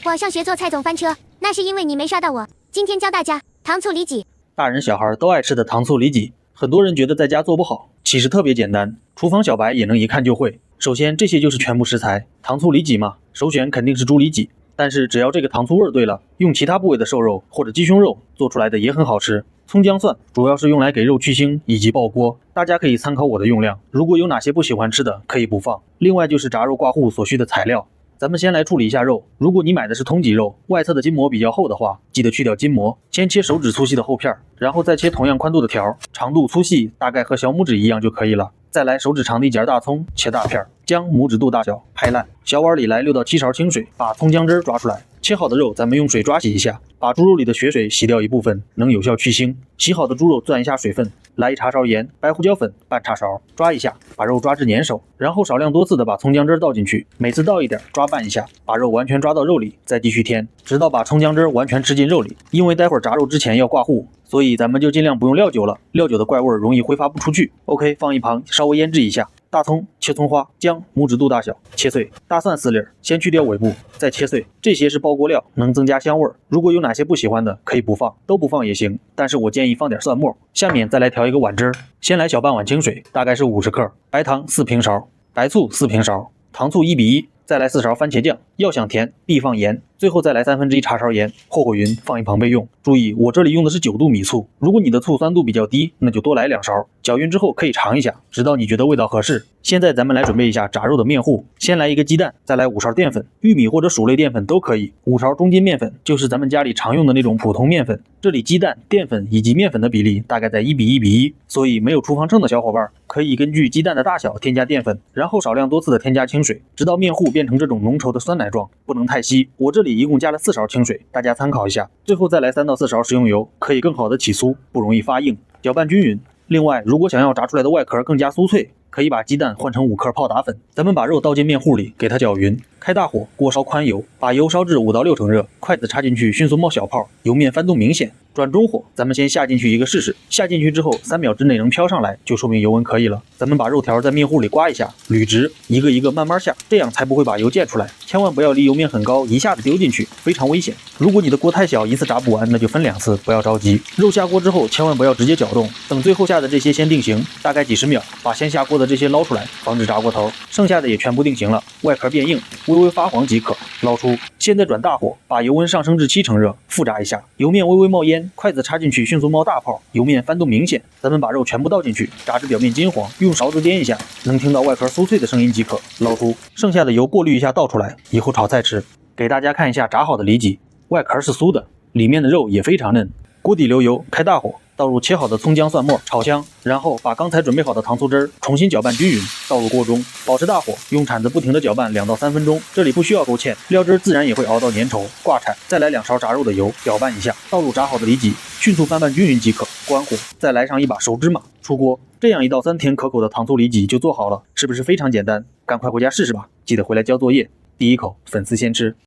網上學做蔡總翻車，那是因為你沒刷到我。今天教大家糖醋里脊。大人小孩都愛吃的糖醋里脊，很多人覺得在家做不好，其實特別簡單，廚房小白也能一看就會。首先，這些就是全部食材，糖醋里脊嘛，首選肯定是豬里脊，但是只要這個糖醋味對了，用其他部位的瘦肉或者雞胸肉做出來的也很好吃。蔥薑蒜主要是用來給肉去腥以及爆鍋，大家可以參考我的用量，如果有哪些不喜歡吃的可以不放。另外就是炸肉掛糊所需的材料，咱們先來處理一下肉。如果你買的是通脊肉，外側的筋膜比較厚的話，記得去掉筋膜，先切手指粗細的厚片，然後再切同樣寬度的條，長度粗細大概和小拇指一樣就可以了。再來手指長的一截大蔥，切大片，薑拇指肚大小，拍爛。小碗裡來6到7勺清水，把蔥薑汁抓出來。切好的肉咱們用水抓洗一下，把豬肉裡的血水洗掉一部分，能有效去腥。洗好的豬肉攥一下水分，來1茶勺鹽，白胡椒粉半茶勺，抓一下，把肉抓至粘手，然後少量多次的把蔥薑汁倒進去，每次倒一點，抓拌一下，把肉完全抓到肉裡，再繼續添，直到把蔥薑汁完全吃進肉裡。因為待會兒炸肉之前要掛糊，所以咱們就盡量不用料酒了，料酒的怪味容易揮發不出去。OK， 放一旁稍微醃制一下。大蔥切蔥花，薑拇指肚大小切碎，大蒜4粒，先去掉尾部，再切碎。這些是爆鍋料，能增加香味。如果有哪些不喜歡的，可以不放，都不放也行，但是我建議放點蒜末。下面再來調一個碗汁，先來小半碗清水，大概是50克，白糖4平勺，白醋4平勺，糖醋1:1，再來4勺番茄醬，要想甜必放鹽，最後再來1/3茶勺鹽，和勻放一旁備用。注意，我這裡用的是9度米醋，如果你的醋酸度比較低，那就多來2勺。攪勻之後可以嘗一下，直到你覺得味道合適。現在咱們來準備一下炸肉的面糊，先來1個雞蛋，再來5勺澱粉，玉米或者薯類澱粉都可以。5勺中筋面粉，就是咱們家裡常用的那種普通面粉。這裡雞蛋、澱粉以及面粉的比例大概在1:1:1，所以沒有廚房秤的小伙伴可以根據雞蛋的大小添加澱粉，然後少量多次的添加清水，直到面糊變成這種濃稠的酸奶狀，不能太稀。我這裡一共加了4勺清水，大家參考一下。最後再來3到4勺食用油，可以更好的起酥，不容易發硬，攪拌均匀。另外，如果想要炸出來的外殼更加酥脆，可以把雞蛋換成5克泡打粉。咱們把肉倒進面糊裡，給它攪勻。開大火，鍋燒寬油，把油燒至5到6成熱，筷子插進去，迅速冒小泡，油面翻動明顯。轉中火，咱們先下進去一個試試。下進去之後，3秒之內能飄上來，就說明油溫可以了。咱們把肉條在面糊裡刮一下，捋直，一個一個慢慢下，這樣才不會把油濺出來。千萬不要離油面很高，一下子丟進去，非常危險。如果你的鍋太小，一次炸不完，那就分2次，不要着急。肉下鍋之後，千萬不要直接攪動，等最後下的這些先定型，大概幾十秒，把先下鍋的这些撈出來，防止炸過頭。剩下的也全部定型了，外殼變硬，微微發黃即可，撈出。現在轉大火，把油溫上升至7成熱，復炸一下，油面微微冒煙，筷子插進去迅速冒大泡，油面翻動明顯。咱們把肉全部倒進去，炸至表面金黃，用勺子掂一下，能聽到外殼酥脆的聲音即可，撈出。剩下的油過濾一下倒出來，以後炒菜吃。給大家看一下炸好的里脊，外殼是酥的，裡面的肉也非常嫩。鍋底留油，開大火，倒入切好的蔥薑蒜末，炒香，然後把剛才準備好的糖醋汁重新攪拌均匀，倒入鍋中，保持大火，用鏟子不停地攪拌2到3分鐘。這裡不需要勾芡，料汁自然也會熬到粘稠，掛鏟。再來2勺炸肉的油，攪拌一下，倒入炸好的里脊，迅速翻拌均匀即可，關火。再來上一把熟芝麻，出鍋。這樣一道酸甜可口的糖醋里脊就做好了，是不是非常簡單？趕快回家試試吧，記得回來交作業。第一口粉絲先吃。